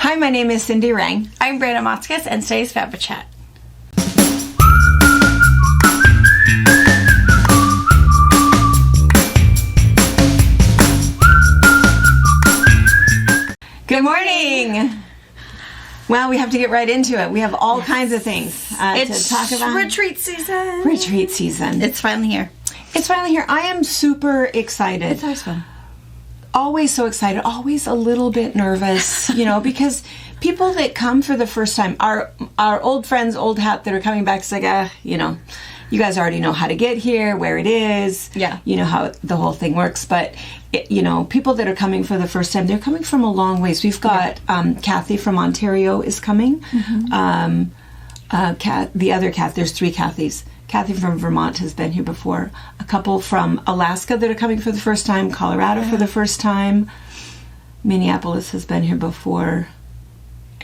Hi, my name is Cindy Rang. I'm Brandon Motzkus, and today's FabriChat. Good morning. Well, we have to get right into it. We have all kinds of things to talk about. Retreat season. Retreat season. It's finally here. It's finally here. I am super excited. It's always fun. Always so excited. Always a little bit nervous, because people that come for the first time, our old friends, old hat that are coming back, it's like, you guys already know how to get here, where it is. Yeah. You know how the whole thing works. But, people that are coming for the first time, they're coming from a long ways. We've got Kathy from Ontario is coming. Mm-hmm. The other Kathy, there's three Kathys. Kathy from Vermont has been here before. A couple from Alaska that are coming for the first time. Colorado for the first time. Minneapolis has been here before.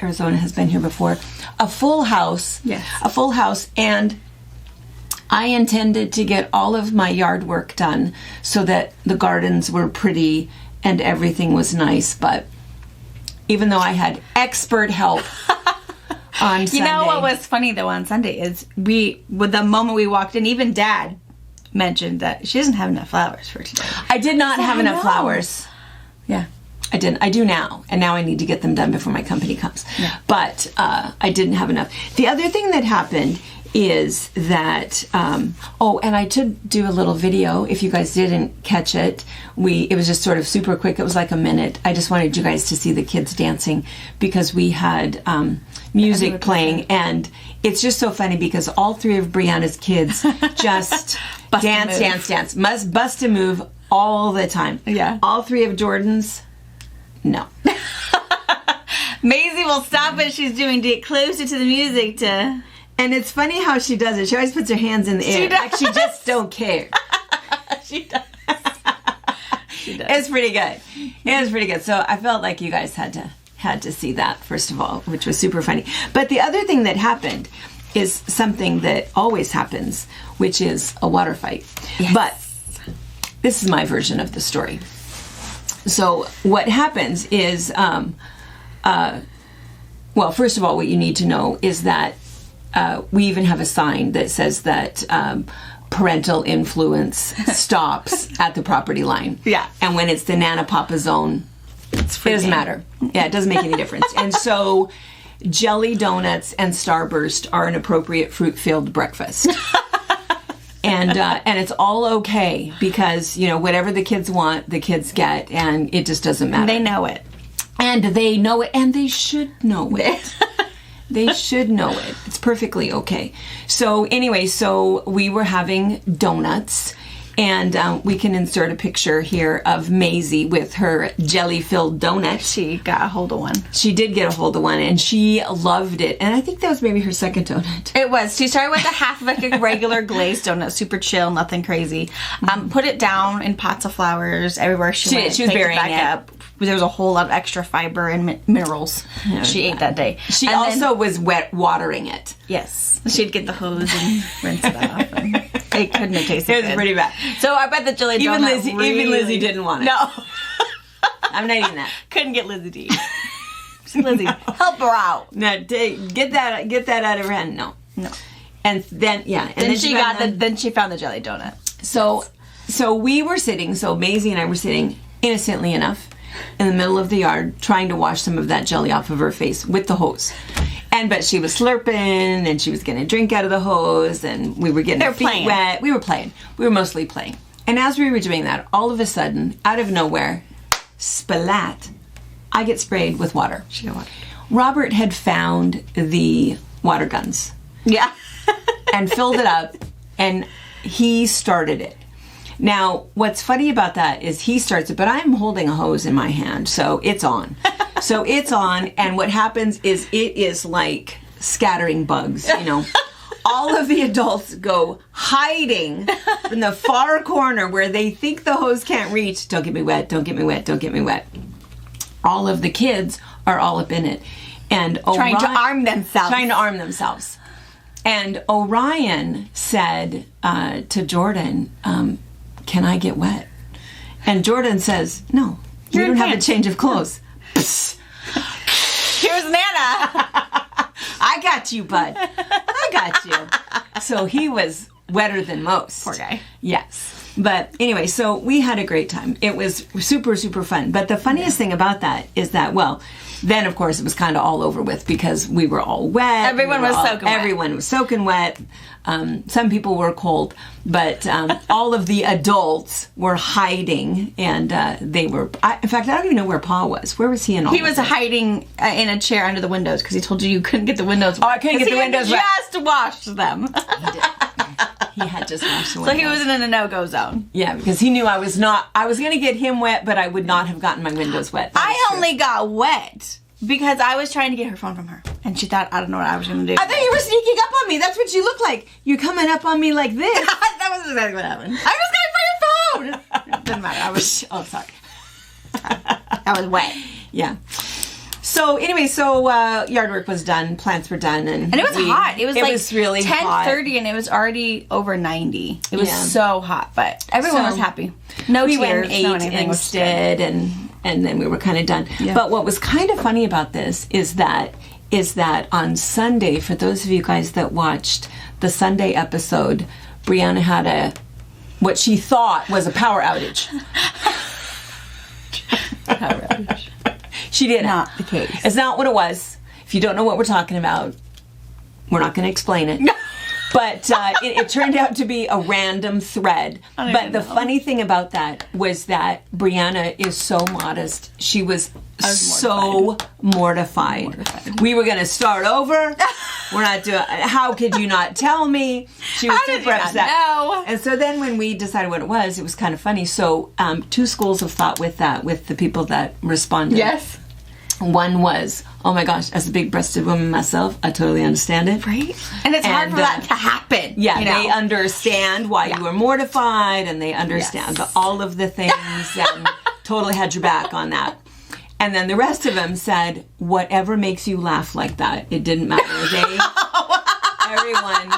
Arizona has been here before. A full house. Yes. A full house. And I intended to get all of my yard work done so that the gardens were pretty and everything was nice. But even though I had expert help on Sunday. You know what was funny though on Sunday is with the moment we walked in, even Dad mentioned that she doesn't have enough flowers for today. I did not have enough flowers. Yeah. I didn't. I do now. And now I need to get them done before my company comes. Yeah. But I didn't have enough. The other thing that happened is that, and I did do a little video. If you guys didn't catch it, it was just sort of super quick. It was like a minute. I just wanted you guys to see the kids dancing because we had music playing, and it's just so funny because all three of Brianna's kids just dance, must bust a move all the time. Yeah. All three of Jordan's, no. Maisie will stop what she's doing to get closer to the music to... And it's funny how she does it. She always puts her hands in the air. Like she just don't care. She does. She does. It's pretty good. It was pretty good. So I felt like you guys had to see that, first of all, which was super funny. But the other thing that happened is something that always happens, which is a water fight. Yes. But this is my version of the story. So what happens is, first of all, what you need to know is that we even have a sign that says that parental influence stops at the property line. Yeah. And when it's the Nana Papa zone, it doesn't matter. Yeah, it doesn't make any difference. And so jelly donuts and Starburst are an appropriate fruit-filled breakfast. And it's all okay because, whatever the kids want, the kids get, and it just doesn't matter. And they know it. And they know it, and they should know it. They should know it. It's perfectly okay. So anyway, we were having donuts, and we can insert a picture here of Maisie with her jelly-filled donut. She got a hold of one. She did get a hold of one, and she loved it. And I think that was maybe her second donut. It was. She started with a half of like a regular glazed donut, super chill, nothing crazy. Put it down in pots of flowers everywhere she went. She was burying it. Up. There was a whole lot of extra fiber and minerals she ate that day. She also was watering it. Yes. She'd get the hose and rinse it off. And it couldn't have tasted good. It was pretty bad. So I bet the jelly donut even Lizzie didn't want it. No. I'm not eating that. Couldn't get Lizzie to eat. Lizzie, help her out. No, get that out of her hand. No. And then then she found the jelly donut. So we were sitting. So Maisie and I were sitting, innocently enough, in the middle of the yard, trying to wash some of that jelly off of her face with the hose. But she was slurping, and she was getting a drink out of the hose, and we were getting our feet wet. We were playing. We were mostly playing. And as we were doing that, all of a sudden, out of nowhere, splat, I get sprayed with water. She got water. Robert had found the water guns. Yeah. And filled it up, and he started it. Now, what's funny about that is he starts it, but I'm holding a hose in my hand, so it's on. And what happens is it is like scattering bugs, All of the adults go hiding in the far corner where they think the hose can't reach. Don't get me wet, don't get me wet, don't get me wet. All of the kids are all up in it. And trying to arm themselves. And Orion said to Jordan, can I get wet? And Jordan says, no, you don't have a change of clothes. Here's got you, bud. I got you. So he was wetter than most. Poor guy. Yes. But anyway, so we had a great time. It was super, super fun. But the funniest thing about that is that, well, then of course it was kind of all over with because we were all wet. Everyone was soaking wet. Everyone was soaking wet. Some people were cold, but all of the adults were hiding, and they were. In fact, I don't even know where Pa was. Where was he in all? He was hiding in a chair under the windows because he told you couldn't get the windows wet. Oh, I couldn't get the windows wet. He just washed them. He did. He had just washed the windows. So he was in a no-go zone. Yeah, because he knew I was going to get him wet, but I would not have gotten my windows wet. I only got wet because I was trying to get her phone from her. And she thought, I don't know what I was going to do. I thought you were sneaking up on me. That's what you look like. You're coming up on me like this. That was exactly what happened. I was going for your phone. Doesn't matter. I was... Oh, sorry. I was wet. Yeah. So anyway, yard work was done, plants were done, and it was hot. It was really 10:30, and it was already over 90. It was so hot, but everyone was happy. No we tears, went and ate no anything. instead, and then we were kind of done. Yeah. But what was kind of funny about this is that on Sunday, for those of you guys that watched the Sunday episode, Brianna had what she thought was a power outage. Power outage. She didn't. Not the case. It's not what it was. If you don't know what we're talking about, we're not going to explain it. But it turned out to be a random thread. But the funny thing about that was that Brianna is so modest. She was so mortified. We were going to start over. We're not doing. How could you not tell me? She was super upset. And so then when we decided what it was kind of funny. So two schools of thought with that, with the people that responded. Yes. One was, oh my gosh, as a big-breasted woman myself, I totally understand it. Right? And it's hard for that to happen. Yeah, they understand why you were mortified, and they understand all of the things, and totally had your back on that. And then the rest of them said, whatever makes you laugh like that, it didn't matter. Everyone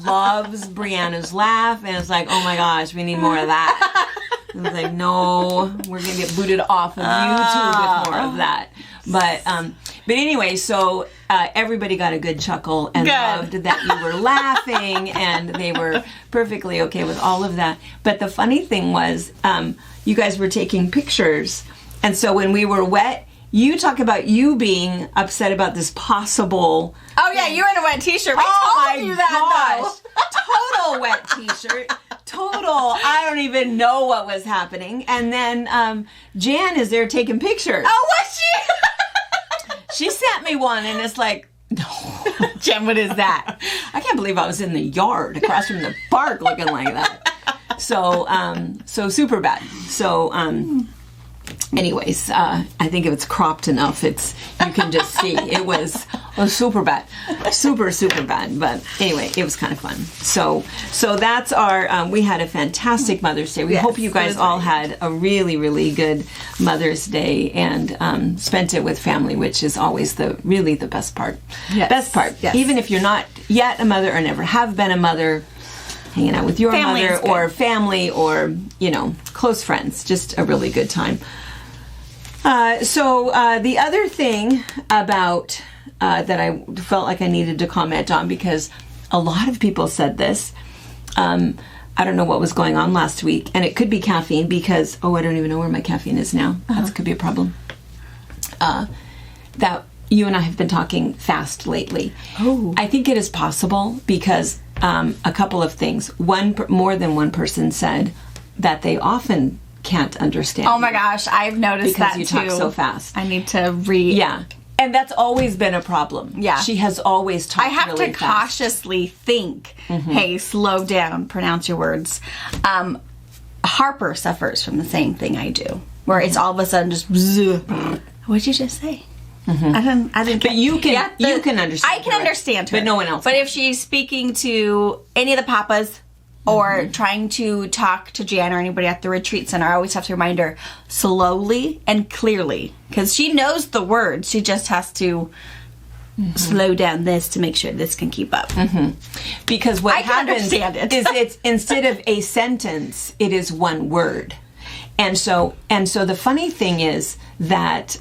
loves Brianna's laugh, and it's like, oh my gosh, we need more of that. I was like, no, we're going to get booted off of YouTube with more of that. But anyway, so everybody got a good chuckle and loved that you were laughing, and they were perfectly okay with all of that. But the funny thing was, you guys were taking pictures, and so when we were wet, you talk about you being upset about this possible... Oh, yeah, you were in a wet t-shirt. We told you that, though. Total wet t-shirt. Total, I don't even know what was happening. And then Jan is there taking pictures. Oh, was she? She sent me one, and it's like, no. Jen, what is that? I can't believe I was in the yard across from the park looking like that. So super bad. So, anyways, I think if it's cropped enough, you can just see it was super bad, super bad. But anyway, it was kind of fun. So that's our. We had a fantastic Mother's Day. We hope you guys all had a really, really good Mother's Day and spent it with family, which is always really the best part. Yes. Best part. Yes. Even if you're not yet a mother or never have been a mother. Hanging out with your mother or family or close friends, just a really good time. So the other thing about that I felt like I needed to comment on, because a lot of people said this, I don't know what was going on last week, and it could be caffeine because, I don't even know where my caffeine is now. That could be a problem. That you and I have been talking fast lately. Oh. I think it is possible because a couple of things. More than one person said that they often can't understand. Oh my gosh, I've noticed that too. Because you talk so fast. I need to read. Yeah. And that's always been a problem. Yeah. She has always talked really fast. I have to cautiously think, hey, slow down, pronounce your words. Harper suffers from the same thing I do, where it's all of a sudden just, what'd you just say? I didn't. But you can understand. I can understand her, but no one else. But if she's speaking to any of the papas or trying to talk to Jan or anybody at the retreat center, I always have to remind her slowly and clearly, because she knows the words. She just has to slow down this to make sure this can keep up. Because what happens is it's instead of a sentence, it is one word, and so the funny thing is that.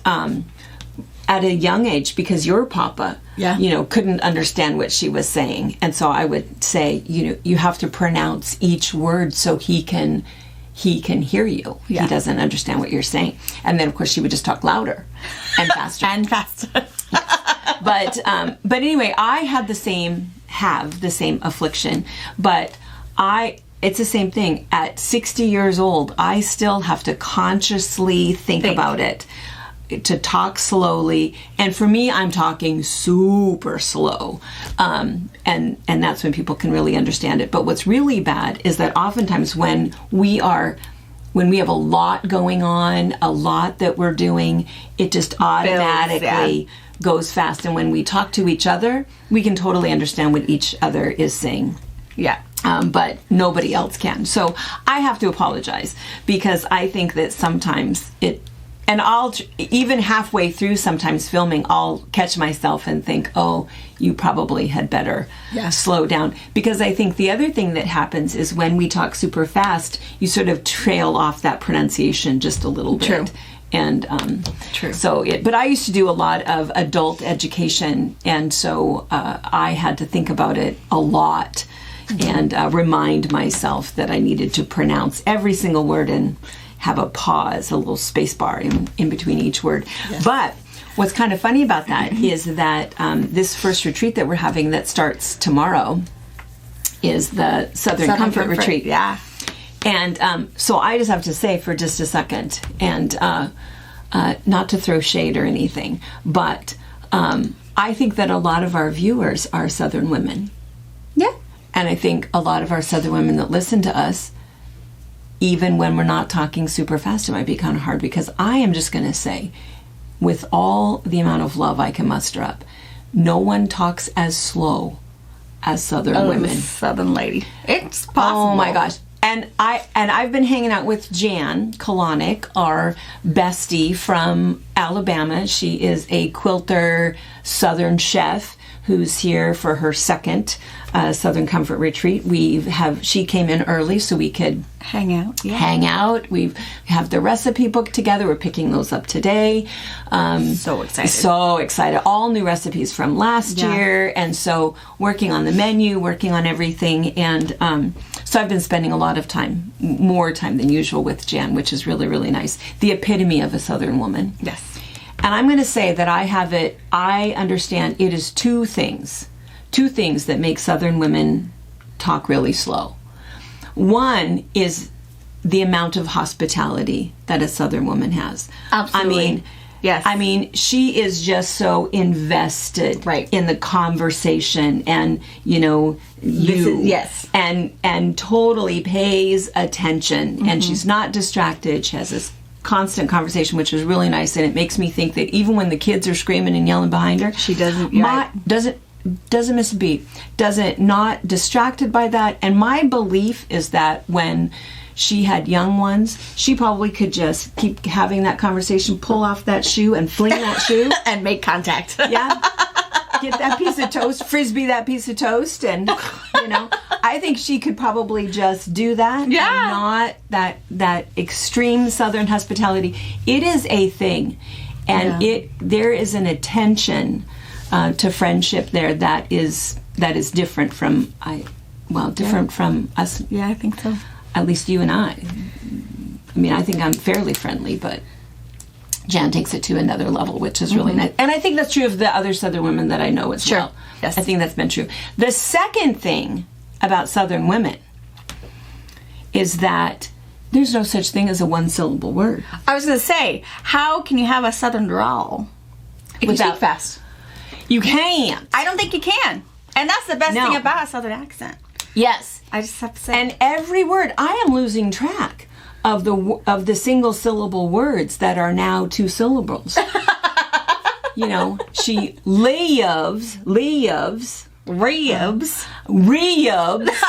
at a young age, because your papa, Yeah. couldn't understand what she was saying. And so I would say, you have to pronounce each word so he can hear you. Yeah. He doesn't understand what you're saying. And then, of course, she would just talk louder and faster. And faster. But anyway, I have the same affliction, but it's the same thing. At 60 years old, I still have to consciously think about it, to talk slowly. And for me, I'm talking super slow. And that's when people can really understand it. But what's really bad is that oftentimes when we have a lot going on, a lot that we're doing, it just automatically goes fast. And when we talk to each other, we can totally understand what each other is saying. Yeah. But nobody else can. So I have to apologize, because I think that sometimes and I'll, even halfway through sometimes filming, I'll catch myself and think, oh, you probably had better slow down. Because I think the other thing that happens is when we talk super fast, you sort of trail off that pronunciation just a little bit. True. And True. But I used to do a lot of adult education, and so I had to think about it a lot. And remind myself that I needed to pronounce every single word and have a pause, a little space bar in between each word. Yes. But what's kind of funny about that is that this first retreat that we're having that starts tomorrow is the Southern Comfort Retreat. Yeah. And so I just have to say for just a second, and not to throw shade or anything, but I think that a lot of our viewers are Southern women. Yeah. And I think a lot of our Southern women that listen to us, even when we're not talking super fast, it might be kind of hard, because I am just going to say, with all the amount of love I can muster up, no one talks as slow as Southern women. Southern lady. It's possible. Oh my gosh. And I've been hanging out with Jan Kalanick, our bestie from Alabama. She is a quilter Southern chef who's here for her second Southern Comfort Retreat. She came in early so we could hang out. Yeah. Hang out. We have the recipe book together. We're picking those up today. So excited. So excited. All new recipes from last year. And so working on the menu, working on everything. And so I've been spending a lot of time, more time than usual, with Jan, which is really, really nice. The epitome of a Southern woman. Yes. And I'm going to say that I understand it is two things that make Southern women talk really slow. One is the amount of hospitality that a Southern woman has. Absolutely. Yes. I mean, she is just so invested in the conversation, and yes, and totally pays attention, and she's not distracted. She has this constant conversation, which is really nice, and it makes me think that even when the kids are screaming and yelling behind her, she doesn't miss a beat, not distracted by that. And my belief is that when she had young ones, she probably could just keep having that conversation, pull off that shoe and fling that shoe and make contact. Yeah. Get that piece of toast, frisbee that piece of toast, and I think she could probably just do that. Yeah. And not that extreme Southern hospitality. It is a thing, and there is an attention to friendship there that is different from from us. Yeah, I think so. At least you and I. I mean, I think I'm fairly friendly, but Jan takes it to another level, which is really nice. And I think that's true of the other Southern women that I know as well. Yes. I think that's been true. The second thing about Southern women is that there's no such thing as a one-syllable word. I was going to say, how can you have a Southern drawl if you speak fast? You can't. I don't think you can. And that's the best thing about a Southern accent. Yes. I just have to say. And every word, I am losing track of the single syllable words that are now two syllables. She lives. Ribs. I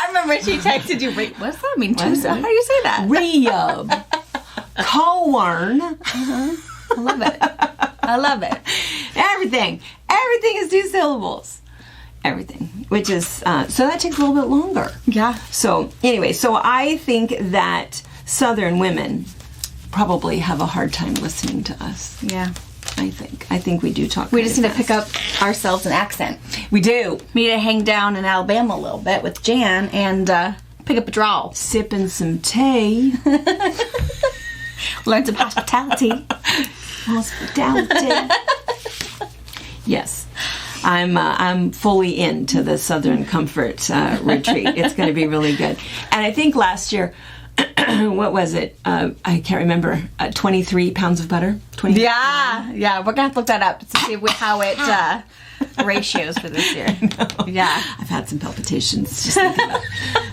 remember she texted you. What does that mean? How do you say that? Rib. Corn. I love it. Everything is two syllables. Everything, which is so that takes a little bit longer. Yeah. So anyway, I think that Southern women probably have a hard time listening to us. Yeah. I think we do talk. We just need to pick up ourselves an accent. We do. We need to hang down in Alabama a little bit with Jan and pick up a drawl. Sipping some tea. Learn some hospitality. Hospitality. Yes. I'm fully into the Southern Comfort retreat. It's going to be really good. And I think last year, what was it? I can't remember. 23 pounds of butter? 23. Yeah. We're going to have to look that up to see how it ratios for this year. Yeah. I've had some palpitations just thinking about it.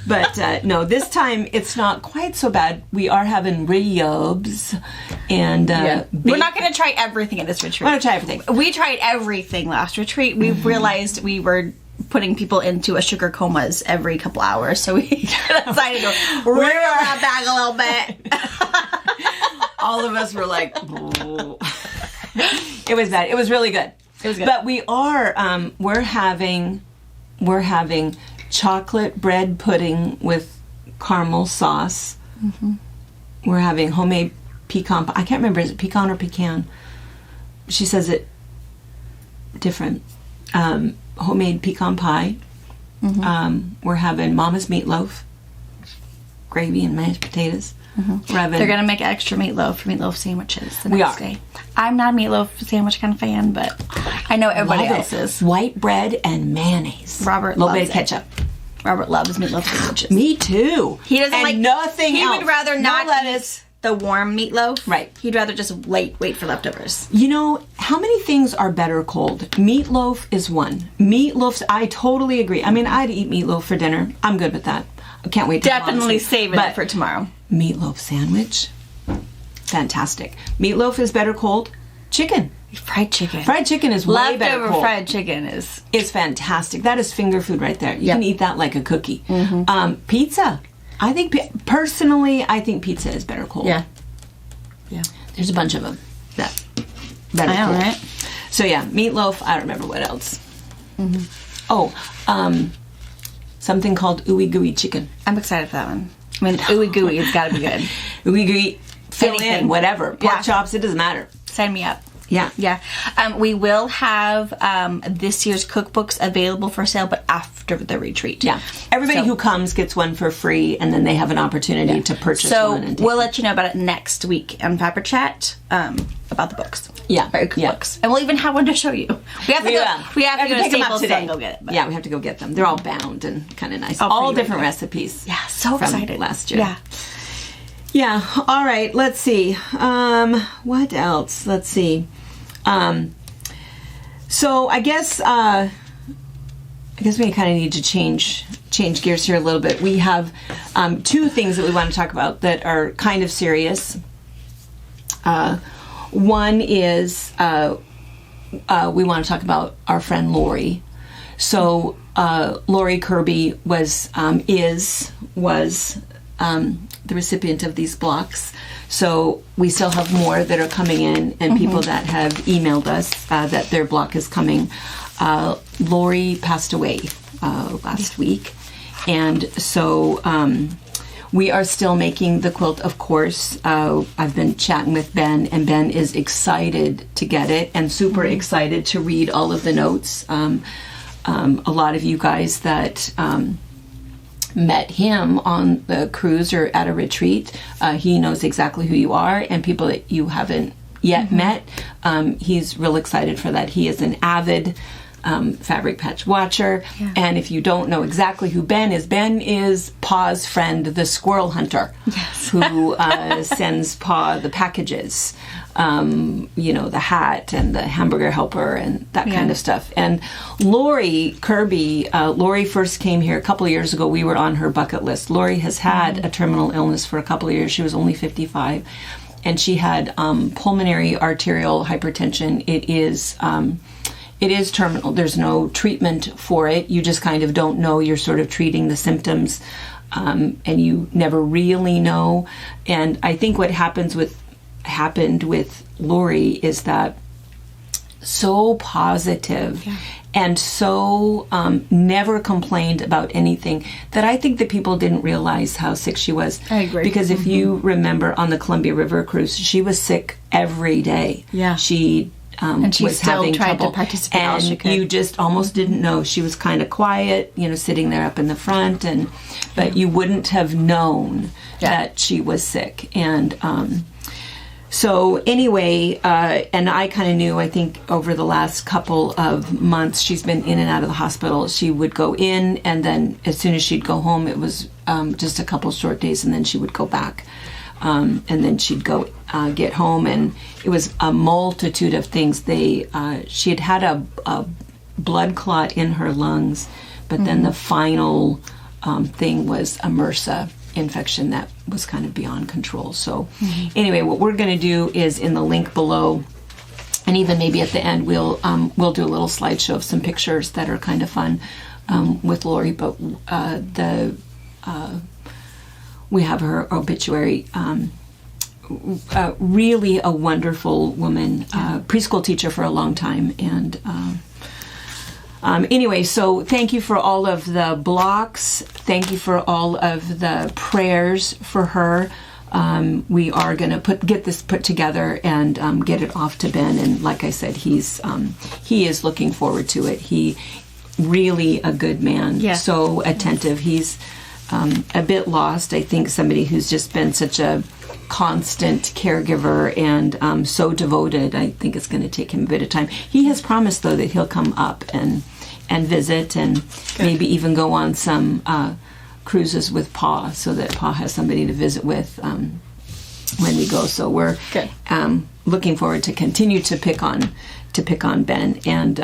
But no, this time it's not quite so bad. We are having ribs and we're not going to try everything at this retreat. We're going to try everything. We tried everything last retreat. We realized we were putting people into a sugar comas every couple hours, so we decided to reel that back a little bit. All of us were like, it was bad. It was really good. It was good. But we are we're having chocolate bread pudding with caramel sauce. Mm-hmm. We're having homemade pecan. I can't remember, is it pecan or pecan? She says it different. Homemade pecan pie. Mm-hmm. We're having Mama's meatloaf, gravy and mashed potatoes. Mm-hmm. They're going to make extra meatloaf for meatloaf sandwiches the next day. I'm not a meatloaf sandwich kind of fan, but I know everybody else is. White bread and mayonnaise. Robert a little loves bit of ketchup. Robert loves meatloaf sandwiches. Me too. He doesn't like nothing else. He would rather not no lettuce. The warm meatloaf. Right. He'd rather just wait for leftovers. You know, how many things are better cold? Meatloaf is one. Meatloaf's, I totally agree. I mean, I'd eat meatloaf for dinner. I'm good with that. I can't wait to definitely saving it for tomorrow. Meatloaf sandwich, fantastic. Meatloaf is better cold. Chicken. Fried chicken. Fried chicken is way better cold. Fried chicken is fantastic. That is finger food right there. You can eat that like a cookie. Mm-hmm. Pizza. I think, personally, I think pizza is better cold. Yeah. There's a bunch of them that better cold. Right? So yeah, meatloaf. I don't remember what else. Mm-hmm. Oh, something called ooey gooey chicken. I'm excited for that one. I mean, ooey gooey has got to be good. Ooey gooey, fill in whatever. Pork chops, it doesn't matter. Sign me up. Yeah. We will have this year's cookbooks available for sale, but after the retreat. Yeah. Everybody who comes gets one for free, and then they have an opportunity to purchase one. So we'll let you know about it next week on FabriChat about the books. Yeah. Cookbooks. And we'll even have one to show you. We have to go to Staples today and go get it. But. Yeah, we have to go get them. They're all bound and kind of nice. All different recipes. Yeah, so excited. Last year. Yeah. All right. Let's see. What else? Let's see. So I guess we kind of need to change gears here a little bit. We have two things that we want to talk about that are kind of serious. One is we want to talk about our friend Lori. So Lori Kirby was the recipient of these blocks. So we still have more that are coming in, and people that have emailed us that their block is coming. Lori passed away last week, and so we are still making the quilt, of course. I've been chatting with Ben, and Ben is excited to get it and super excited to read all of the notes. A lot of you guys that met him on the cruise or at a retreat, he knows exactly who you are, and people that you haven't yet met, he's real excited for that. He is an avid fabric patch watcher, and if you don't know exactly who Ben is Pa's friend, the squirrel hunter, who sends Pa the packages, the hat and the hamburger helper and that kind of stuff. And Lori Kirby, Lori first came here a couple of years ago. We were on her bucket list. Lori has had a terminal illness for a couple of years. She was only 55, and she had pulmonary arterial hypertension. It is terminal. There's no treatment for it. You just kind of don't know. You're sort of treating the symptoms, and you never really know. And I think what happened with Lori is that so positive and so never complained about anything that I think that people didn't realize how sick she was. I agree. Because if you remember on the Columbia River cruise, she was sick every day. Yeah. She and she was still having tried trouble. to participate and all she could. you just almost didn't know. She was kind of quiet, sitting there up in the front, but you wouldn't have known that she was sick. And so anyway, and I kind of knew, I think over the last couple of months, she's been in and out of the hospital. She would go in, and then as soon as she'd go home, it was just a couple short days, and then she would go back. And then she'd go get home, and it was a multitude of things. She had a blood clot in her lungs, but then the final thing was a MRSA infection that was kind of beyond control. So anyway, what we're going to do is in the link below, and even maybe at the end, we'll do a little slideshow of some pictures that are kind of fun with Lori. But we have her obituary. Really a wonderful woman, preschool teacher for a long time, and anyway, so thank you for all of the blocks. Thank you for all of the prayers for her. We are going to get this put together and get it off to Ben. And like I said, he is looking forward to it. He really a good man, so attentive. He's a bit lost. I think somebody who's just been such a constant caregiver and so devoted. I think it's going to take him a bit of time. He has promised, though, that he'll come up and visit and maybe even go on some cruises with Pa, so that Pa has somebody to visit with when we go. So we're looking forward to continue to pick on Ben. And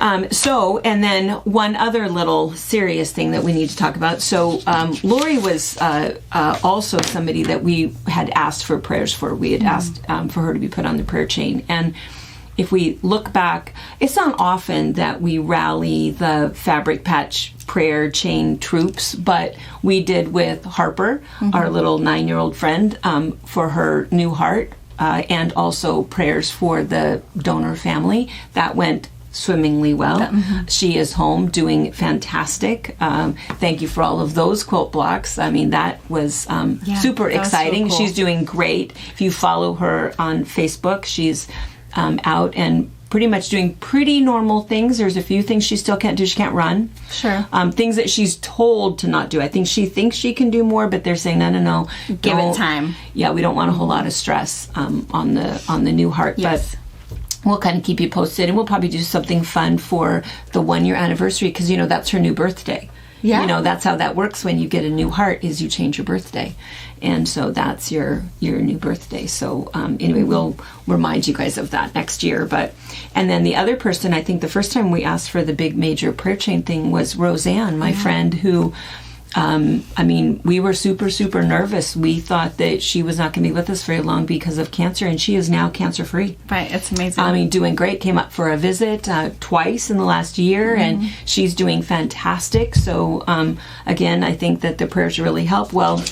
and then one other little serious thing that we need to talk about. So Lori was also somebody that we had asked for prayers for. We had asked for her to be put on the prayer chain. And if we look back, it's not often that we rally the FabriChat prayer chain troops, but we did with Harper, our little 9-year-old friend, for her new heart, and also prayers for the donor family. That went swimmingly well. She is home doing fantastic. Thank you for all of those quilt blocks. I mean, that was super exciting. So cool. She's doing great. If you follow her on Facebook, she's out and pretty much doing pretty normal things. There's a few things she still can't do. She can't run. Sure. Things that she's told to not do. I think she thinks she can do more, but they're saying, no. Give it time. Yeah, we don't want a whole lot of stress on the new heart. Yes. But we'll kind of keep you posted, and we'll probably do something fun for the 1-year anniversary, because, that's her new birthday. Yeah. That's how that works when you get a new heart, is you change your birthday. And so that's your new birthday. So anyway, we'll remind you guys of that next year. And then the other person, I think the first time we asked for the big major prayer chain thing was Roseanne, my friend, who we were super, super nervous. We thought that she was not going to be with us very long because of cancer, and she is now cancer-free. Right, it's amazing. Doing great. Came up for a visit twice in the last year, and she's doing fantastic. So, again, I think that the prayers really help. Well,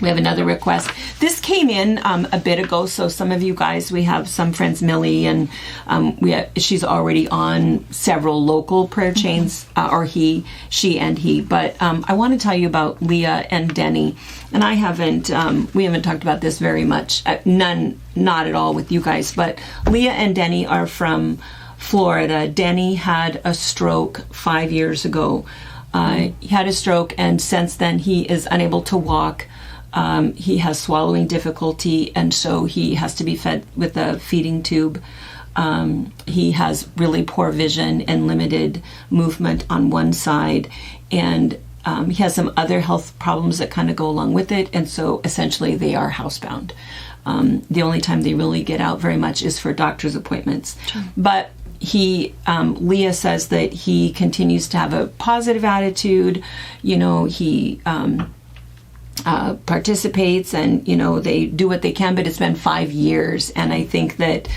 we have another request. This came in a bit ago, so some of you guys, we have some friends, Millie, and she's already on several local prayer chains, or she and he. But I want to tell you about Leah and Denny, and we haven't talked about this very much, not at all with you guys, but Leah and Denny are from Florida. Denny had a stroke 5 years ago. He had a stroke, and since then he is unable to walk. He has swallowing difficulty, and so he has to be fed with a feeding tube. He has really poor vision and limited movement on one side, and he has some other health problems that kind of go along with it, and so essentially they are housebound. The only time they really get out very much is for doctor's appointments. Sure. But Leah says that he continues to have a positive attitude. He participates, and they do what they can, but it's been 5 years, and I think that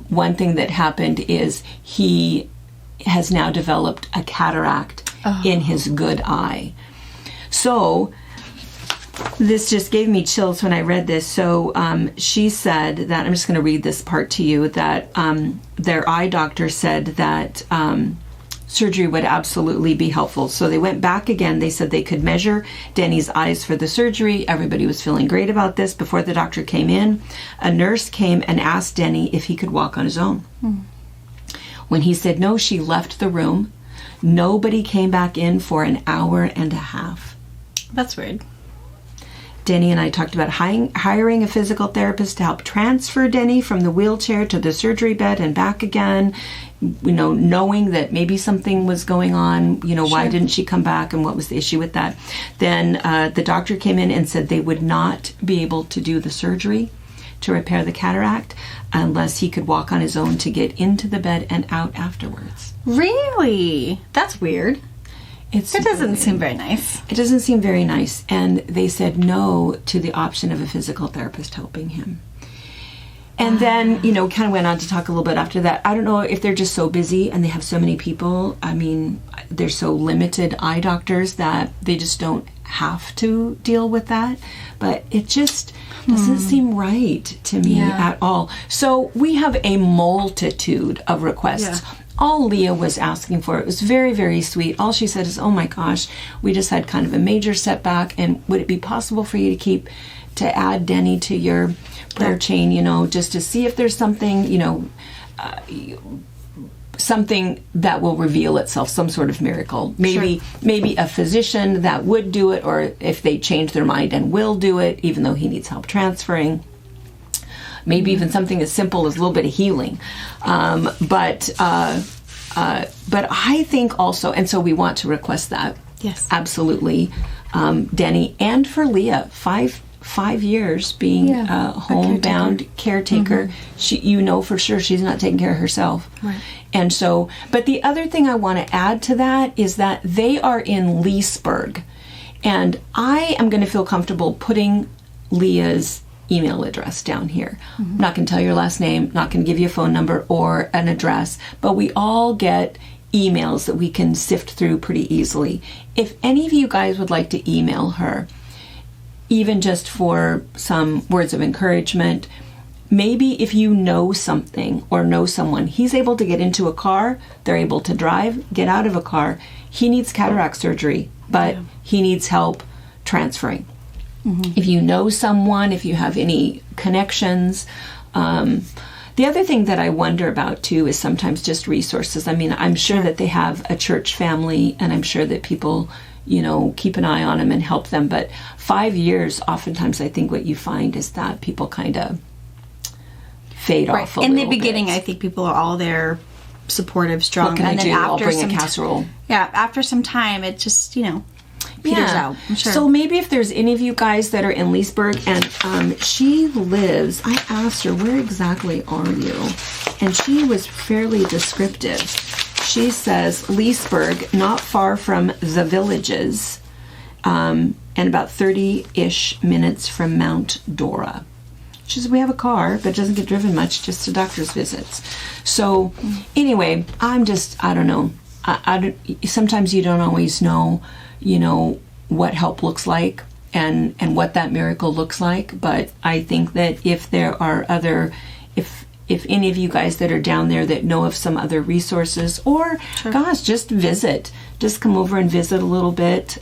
one thing that happened is he has now developed a cataract in his good eye. So this just gave me chills when I read this. So she said that, I'm just going to read this part to you, that their eye doctor said that surgery would absolutely be helpful. So they went back again. They said they could measure Denny's eyes for the surgery. Everybody was feeling great about this. Before the doctor came in, a nurse came and asked Denny if he could walk on his own. When he said no, she left the room. Nobody came back in for an hour and a half. That's weird. Denny and I talked about hiring a physical therapist to help transfer Denny from the wheelchair to the surgery bed and back again, knowing that maybe something was going on, why didn't she come back and what was the issue with that. Then the doctor came in and said they would not be able to do the surgery to repair the cataract unless he could walk on his own to get into the bed and out afterwards. Really? That's weird. That doesn't seem very nice. It doesn't seem very nice. And they said no to the option of a physical therapist helping him. And then, kind of went on to talk a little bit after that. I don't know if they're just so busy and they have so many people. I mean, they're so limited eye doctors that they just don't have to deal with that. But it just doesn't seem right to me at all. So we have a multitude of requests. Yeah. All Leah was asking for, it was very, very sweet. All she said is, oh my gosh, we just had kind of a major setback, and would it be possible for you to add Denny to your prayer chain, just to see if there's something, something that will reveal itself, some sort of miracle. Maybe a physician that would do it, or if they change their mind and will do it, even though he needs help transferring. Maybe even something as simple as a little bit of healing. But I think also, and so we want to request that. Yes. Absolutely. Denny, and for Leah, five years being a homebound caretaker. She, for sure she's not taking care of herself. Right. And so, but the other thing I want to add to that is that they are in Leesburg. And I am going to feel comfortable putting Leah's email address down here. I'm not going to tell your last name, not going to give you a phone number or an address, but we all get emails that we can sift through pretty easily. If any of you guys would like to email her, even just for some words of encouragement, maybe if you know something or know someone, he's able to get into a car, they're able to drive, get out of a car. He needs cataract surgery, but he needs help transferring. If you know someone, if you have any connections. The other thing that I wonder about too is sometimes just resources. I mean, I'm sure that they have a church family, and I'm sure that people, keep an eye on them and help them. But 5 years, oftentimes I think what you find is that people kind of fade off a little bit. In the beginning, I think people are all there, supportive, strong. What can I do? I'll bring a casserole. After some time, it just, peters out. I'm sure. So maybe if there's any of you guys that are in Leesburg, and she lives, I asked her, where exactly are you? And she was fairly descriptive. She says, Leesburg, not far from the Villages, and about 30-ish minutes from Mount Dora. She says, we have a car, but it doesn't get driven much, just to doctor's visits. So anyway, I don't know. Sometimes you don't always know, what help looks like and what that miracle looks like. But I think that if there are if any of you guys that are down there that know of some other resources, or gosh, just visit, just come over and visit a little bit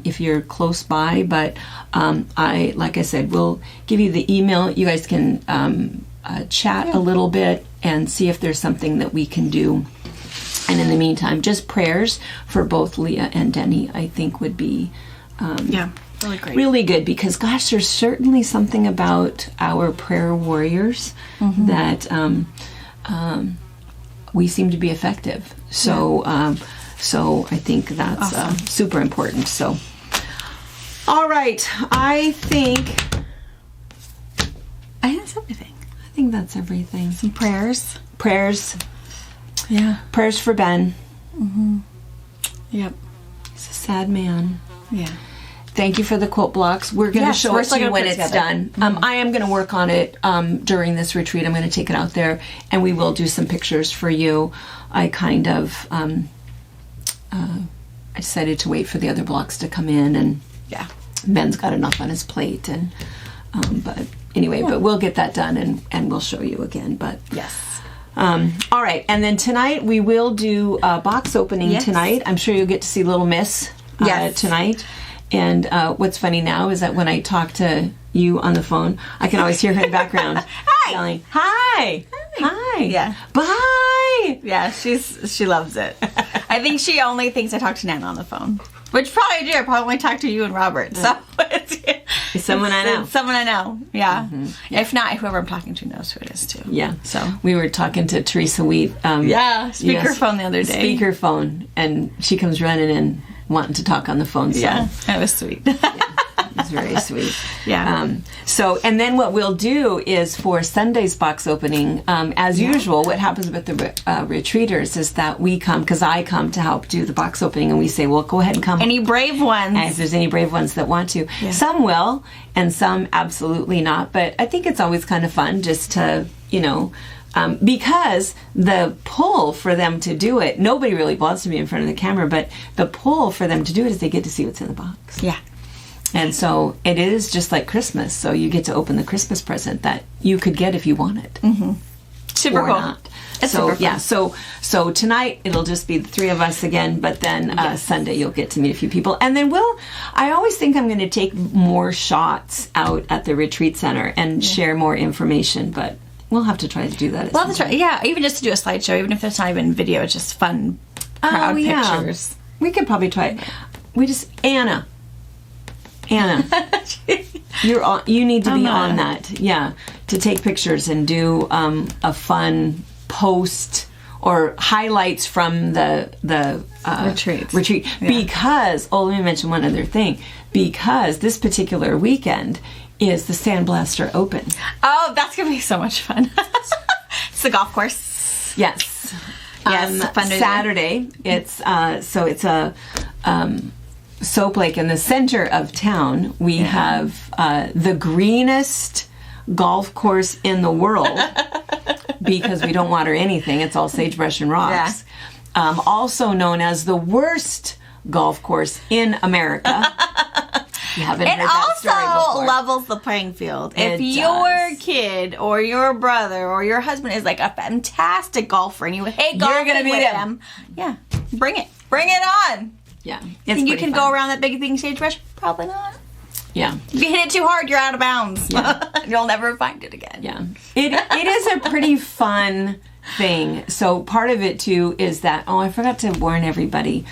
if you're close by. But like I said, we'll give you the email. You guys can chat a little bit and see if there's something that we can do. And in the meantime, just prayers for both Leah and Denny, I think would be really great. Really good, because gosh, there's certainly something about our prayer warriors that we seem to be effective. So so I think that's awesome. Super important. So all right, I think that's everything. I think that's everything. Some prayers. Yeah. Prayers for Ben. Yep. He's a sad man. Yeah. Thank you for the quote blocks. We're going to show it to you when it's done. I am going to work on it during this retreat. I'm going to take it out there, and we will do some pictures for you. I kind of I decided to wait for the other blocks to come in, and Ben's got enough on his plate. And but anyway, but we'll get that done, and we'll show you again. But yes. All right, and then tonight we will do a box opening tonight. I'm sure you'll get to see Little Miss tonight. And what's funny now is that when I talk to you on the phone, I can always hear her in the background yelling, "Hi, hi, Yeah. bye." Yeah, she loves it. I think she only thinks I talk to Nana on the phone. Which probably I do. I probably only talk to you and Robert. So It's someone I know. It's someone I know. Yeah. If not, whoever I'm talking to knows who it is too. Yeah. So we were talking to Teresa Wheat. speakerphone the other day. Speakerphone, and she comes running in wanting to talk on the phone. So. Yeah, that was sweet. It's very sweet. Yeah. So, and then what we'll do is for Sunday's box opening, as usual, what happens with the retreaters is that we come, because I come to help do the box opening, and we say, well, go ahead and come. Any brave ones. And if there's any brave ones that want to. Yeah. Some will, and some absolutely not. But I think it's always kind of fun just to, because the pull for them to do it, nobody really wants to be in front of the camera, but the pull for them to do it is they get to see what's in the box. Yeah. And so it is just like Christmas. So you get to open the Christmas present that you could get if you wanted. Mm-hmm. Super or cool. Not. It's so super fun. yeah. So tonight it'll just be the three of us again. But then Sunday you'll get to meet a few people. And then I always think I'm going to take more shots out at the retreat center and share more information. But we'll have to try to do that. Well, that's right. Yeah, even just to do a slideshow, even if it's not even video, it's just fun crowd pictures. We could probably try it. Anna, you need to be on that. Yeah, to take pictures and do a fun post or highlights from the retreat. Yeah. Because let me mention one other thing. Because this particular weekend is the Sandblaster Open. Oh, that's gonna be so much fun. It's the golf course. Yes. Fundraiser. Saturday. It's it's a soap lake in the center of town. We have the greenest golf course in the world because we don't water anything. It's all sagebrush and rocks. Yeah. Also known as the worst golf course in America. You haven't heard that story before. It also levels the playing field. If your kid or your brother or your husband is like a fantastic golfer and you hate golfing, you're gonna beat him. Yeah, bring it. Bring it on. Yeah. Think you can go around that big thing sagebrush? Probably not. Yeah. If you hit it too hard, you're out of bounds. Yeah. You'll never find it again. Yeah. It is a pretty fun thing. So part of it too is that, I forgot to warn everybody,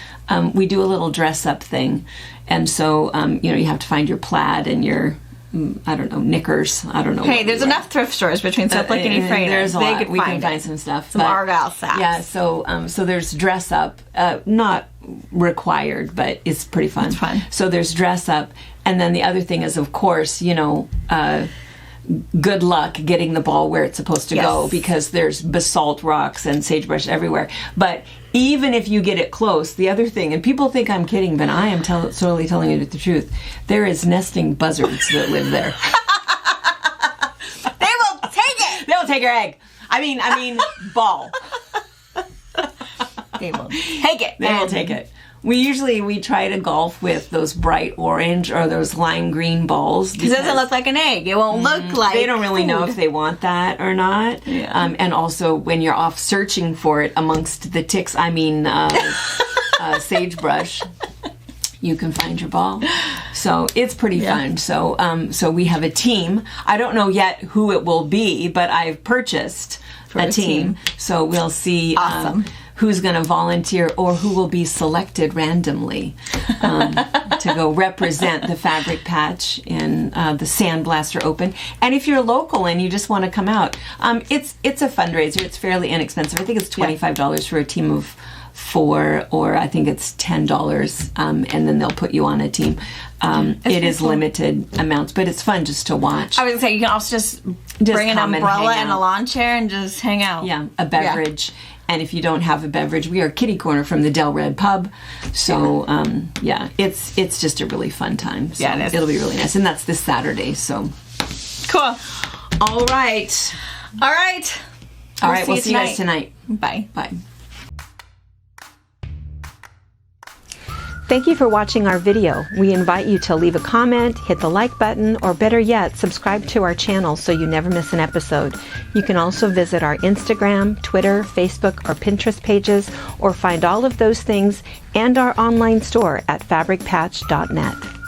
we do a little dress up thing. And so, you have to find your plaid and your, knickers. I don't know. Hey, there's enough thrift stores between Soap Lake and Euphrates. There's a lot. We can find some stuff. Some Argyle saps. Yeah, so there's dress up. Not required, but it's pretty fun. It's fun. So there's dress up. And then the other thing is, of course, good luck getting the ball where it's supposed to go, because there's basalt rocks and sagebrush everywhere. But even if you get it close, the other thing, and people think I'm kidding, but I am totally telling you the truth, there is nesting buzzards that live there. They will take it. They'll take your egg. I mean, ball. They will take it. They will take it. We try to golf with those bright orange or those lime green balls. Because it doesn't look like an egg. It won't look like they don't really know if they want that or not. Yeah. And also when you're off searching for it amongst the ticks, sagebrush, you can find your ball. So it's pretty fun. So we have a team. I don't know yet who it will be, but I've purchased a team. So we'll see. Awesome. Who's going to volunteer or who will be selected randomly to go represent the Fabric Patch in the Sandblaster Open. And if you're local and you just want to come out, it's a fundraiser. It's fairly inexpensive. I think it's $25 for a team of 4, or I think it's $10, and then they'll put you on a team. It is limited amounts, but it's fun just to watch. I was going to say, you can also just bring an umbrella and a lawn chair and just hang out. Yeah, a beverage. Yeah. And if you don't have a beverage, we are kitty corner from the Del Red Pub. So, it's just a really fun time. So it'll be really nice. And that's this Saturday, so. Cool. All right. We'll see you guys tonight. Bye. Bye. Thank you for watching our video. We invite you to leave a comment, hit the like button, or better yet, subscribe to our channel so you never miss an episode. You can also visit our Instagram, Twitter, Facebook, or Pinterest pages, or find all of those things and our online store at fabricpatch.net.